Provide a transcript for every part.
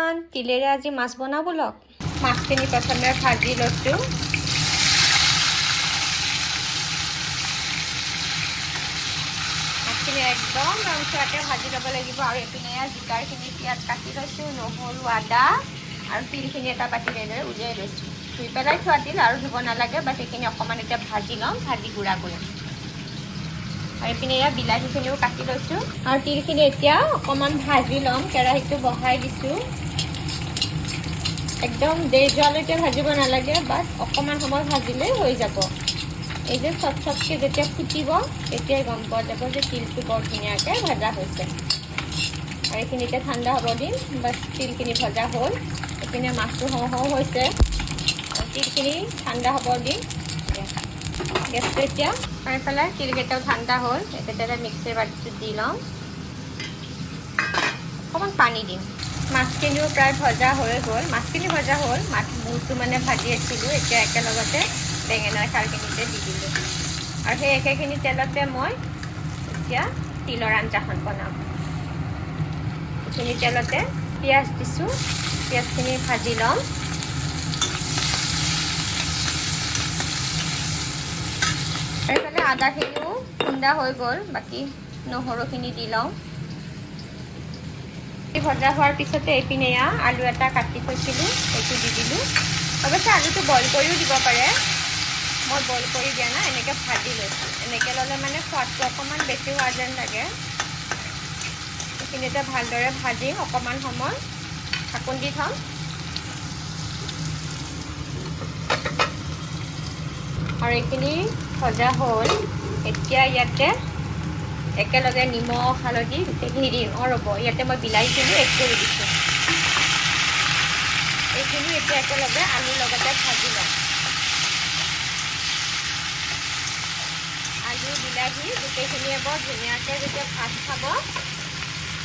Everyone, তিলেৰে আজি মাছ বনাওঁ বলক। মাছখিনি প্ৰথমে ভাজি লৈছোঁ। মাছখিনি একদম ৰংচুৱাকৈ ভাজি ল'ব লাগিব। আৰু এইপিনে জিকাৰখিনি পিঁয়াজ কাটি লৈছোঁ, নহৰু, আদা আৰু তিলখিনি এটা বাতিত এনেদৰে উলিয়াই লৈছোঁ। ধুই পেলাই থোৱা তিল আৰু ধুব নালাগে, বাট সেইখিনি অকণমান এতিয়া ভাজি ল'ম, ভাজি গুড়া কৰিম। আৰু এইপিনে বিলাহীখিনিও কাটি লৈছোঁ আৰু তিলখিনি এতিয়া অকণমান ভাজি ল'ম। কেৰাহীটো বহাই দিছোঁ। একদম দেৰি যোৱালৈকে ভাজিব নালাগে, বাছ অকণমান সময় ভাজিলেই হৈ যাব। এই যে চটকৈ যেতিয়া ফুটিব তেতিয়াই গম পোৱা যাব যে তিলটো বৰ ধুনীয়াকৈ ভজা হৈছে। আৰু এইখিনি এতিয়া ঠাণ্ডা হ'ব দিম। বাছ তিলখিনি ভজা হ'ল। এইপিনে মাছটো হওঁ হওঁ হৈছে আৰু তিলখিনি ঠাণ্ডা হ'ব দিম। গেছটো এতিয়া পাই পেলাই তিলকেইটাও ঠাণ্ডা হ'ল। একেবাৰে মিক্সিৰ বাতিটোত দি লওঁ। অকণমান পানী দিম। মাছখিনিও প্ৰায় ভজা হৈ গ'ল। মাছখিনি ভজা হ'ল, মূৰটো মানে ভাজি আছিলোঁ। এতিয়া একেলগতে বেঙেনাৰ খাৰখিনিতে দি দিলোঁ। আৰু সেই একেখিনি তেলতে মই এতিয়া তিলৰ আঞ্জাখন বনাম। এইখিনি তেলতে পিঁয়াজ দিছোঁ। পিঁয়াজখিনি ভাজি ল'ম। এইফালে আদাখিনিও খুন্দা হৈ গ'ল, বাকী নহৰুখিনি দি লওঁ। ভজা হোৱাৰ পিছতে এইপিনে আলু এটা কাটি থৈছিলোঁ, সেইটো দি দিলোঁ। অৱশ্যে আলুটো বইল কৰিও দিব পাৰে। মই বইল কৰি দিয়া নাই, এনেকৈ ভাজি লৈছোঁ। এনেকৈ ল'লে মানে সোৱাদটো অকণমান বেছি হোৱা যেন লাগে। এইখিনিতে ভালদৰে ভাজিম অকণমান সময়, ঢাকোন দি থ'ম। আৰু এইখিনি ভজা হ'ল। এতিয়া ইয়াতে একেলগে নিমখ, হালধি গোটেইখিনি দিম। ৰ'ব, ইয়াতে মই বিলাহীখিনি এড কৰি দিছোঁ। এইখিনি এতিয়া একেলগে আলুৰ লগতে ভাজি ল'ম। আলু, বিলাহী গোটেইখিনিয়ে বৰ ধুনীয়াকৈ যেতিয়া ভাজ খাব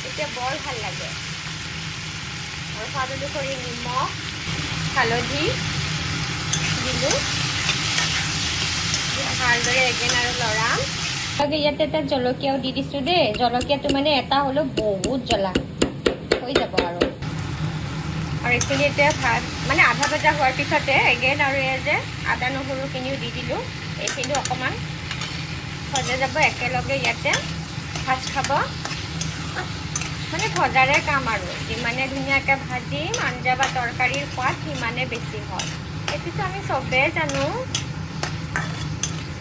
তেতিয়া বৰ ভাল লাগে। আৰু সোৱাদ অনুসৰি নিমখ, হালধি দিলোঁ। ভালদৰে এগেইন আৰু লৰাম। ইয়াতে এটা জলকীয়াও দি দিছোঁ দেই। জলকীয়াটো মানে এটা হ'লেও বহুত জ্বলা হৈ যাব। আৰু এইখিনি এতিয়া ভাত মানে আধা ভজা হোৱাৰ পিছতে এগেইন আৰু এই যে আদা নহৰুখিনিও দি দিলোঁ। এইখিনিও অকণমান ভজা যাব। একেলগে ইয়াতে ভাজ খাব। মানে ভজাৰে কাম আৰু যিমানে ধুনীয়াকৈ ভাজিম আঞ্জা বা তৰকাৰীৰ সোৱাদ সিমানে বেছি হয়। এইটোতো আমি চবেই জানো।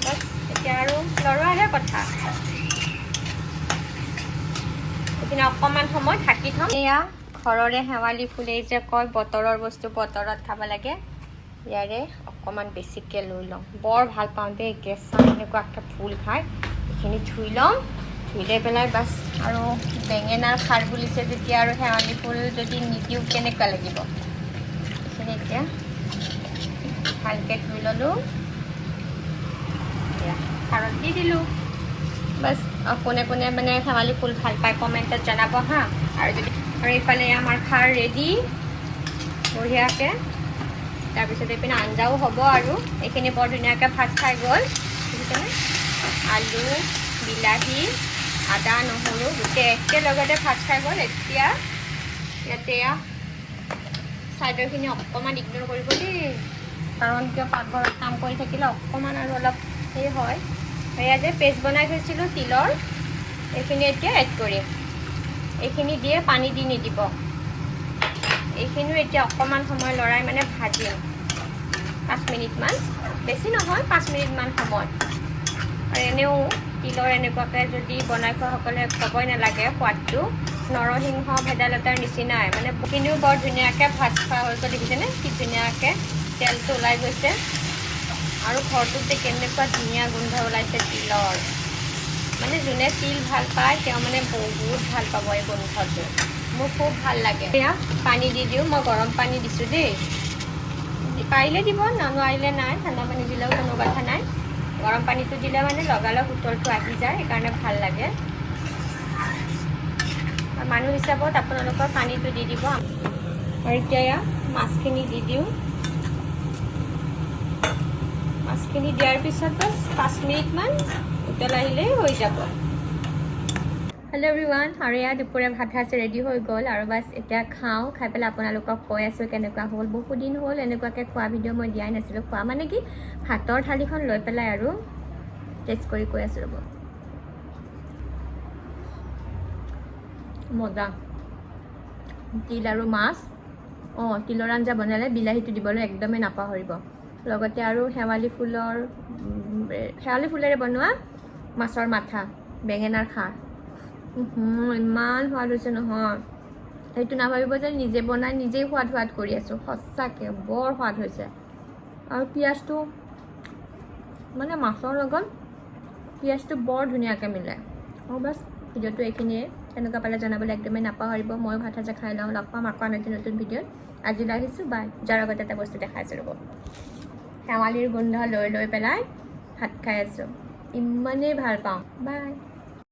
বাছ এতিয়া আৰু লৰোৱাহে কথা। এইখিনি অকণমান সময় ঢাকি থ'ম। এয়া ঘৰৰে শেৱালি ফুল, এই যে কয় বতৰৰ বস্তু বতৰত খাব লাগে, ইয়াৰে অকণমান বেছিকৈ লৈ লওঁ। বৰ ভাল পাওঁ দেই কেঁচা এনেকুৱাকৈ ফুল খাই। এইখিনি ধুই ল'ম। ধুই লৈ পেলাই বাছ আৰু বেঙেনাৰ খাৰ বুলিছে যেতিয়া আৰু শেৱালি ফুল যদি নিদিওঁ কেনেকুৱা লাগিব। এইখিনি এতিয়া ভালকৈ ধুই ল'লোঁ। খাৰত দি দিলোঁ। বাছ কোনে কোনে মানে শেৱালি ফুল ভাল পায় কমেণ্টত জনাব হা। আৰু এইফালে আমাৰ খাৰ ৰেডি বঢ়িয়াকৈ। তাৰপিছত এইপিনে আঞ্জাও হ'ব। আৰু এইখিনি বৰ ধুনীয়াকৈ ভাজ খাই গ'ল। বুজিছেনে? আলু, বিলাহী, আদা, নহৰু গোটেই একেলগতে ভাজ খাই গ'ল। এতিয়া ইয়াতে চাইডৰখিনি অকণমান ইগন'ৰ কৰিব দেই, কাৰণ কিয় পাকঘৰত কাম কৰি থাকিলে অকণমান আৰু অলপ সেই হয়। এয়া যে পেষ্ট বনাই থৈছিলোঁ তিলৰ, এইখিনি এতিয়া এড কৰিম। এইখিনি দিয়ে পানী দি নিদিব। এইখিনিও এতিয়া অকণমান সময় লৰাই মানে ভাজিম 5 মিনিটমান, বেছি নহয় 5 মিনিটমান সময়। আৰু এনেও তিলৰ এনেকুৱাকৈ যদি বনাই খোৱাসকলে ক'বই নালাগে সোৱাদটো নৰসিংহ ভেদাইলতাৰ নিচিনাই। মানে এইখিনিও বৰ ধুনীয়াকৈ ভাজ খোৱা হৈ গ'ল। দেখিছেনে কি ধুনীয়াকৈ তেলটো ওলাই গৈছে। আৰু ঘৰটোত যে কেনেকুৱা ধুনীয়া গোন্ধ ওলাইছে তিলৰ। মানে যোনে তিল ভাল পায় তেওঁ মানে বহুত ভাল পাব এই গোন্ধটো। মোৰ খুব ভাল লাগে। এয়া পানী দি দিওঁ। মই গৰম পানী দিছোঁ দেই। পাৰিলে দিব, নোৱাৰিলে নাই। ঠাণ্ডা পানী দিলেও কোনো কথা নাই। গৰম পানীটো দিলে মানে লগালগ উতলটো আহি যায়, সেইকাৰণে ভাল লাগে। মানুহ হিচাপত আপোনালোকৰ পানীটো দি দিব। আৰু এতিয়া মাছখিনি দি দিওঁ। মাছখিনি দিয়াৰ পিছত বাছ 5 মিনিটমান উতল আহিলেই হৈ যাব। হেল্ল' এভৰিৱান, আৰু এয়া দুপৰীয়া ভাত সাজ ৰেডি হৈ গ'ল আৰু বাছ এতিয়া খাওঁ। খাই পেলাই আপোনালোকক কৈ আছোঁ কেনেকুৱা হ'ল। বহুত দিন হ'ল এনেকুৱাকৈ খোৱা ভিডিঅ' মই দিয়াই নাছিলোঁ। খোৱা মানে কি, ভাতৰ থালিখন লৈ পেলাই আৰু টেষ্ট কৰি কৈ আছোঁ ৰ'ব। মজা। তিল আৰু মাছ। তিলৰ আঞ্জা বনালে বিলাহীটো দিবলৈ একদমেই নাপাহৰিব। লগতে আৰু শেৱালি ফুলেৰে বনোৱা মাছৰ মাথা, বেঙেনাৰ খাৰ। ইমান সোৱাদ হৈছে নহয়, সেইটো নাভাবিব যে নিজে বনাই নিজেই সোৱাদ কৰি আছোঁ। সঁচাকৈ বৰ সোৱাদ হৈছে। আৰু পিঁয়াজটো মানে মাছৰ লগত পিঁয়াজটো বৰ ধুনীয়াকৈ মিলে। বাছ ভিডিঅ'টো এইখিনিয়ে। কেনেকুৱা পালে জনাবলৈ একদমেই নাপাহৰিব। ময়ো ভাত সাজা খাই লওঁ। লগ পাম আকৌ নতুন ভিডিঅ'ত। আজিলৈ আহিছোঁ, বাই। যাৰ আগত এটা বস্তু দেখাইছোঁ ৰ'ব। শেৱালিৰ গোন্ধ লৈ পেলাই ভাত খাই আছোঁ। ইমানেই ভাল পাওঁ। বাই।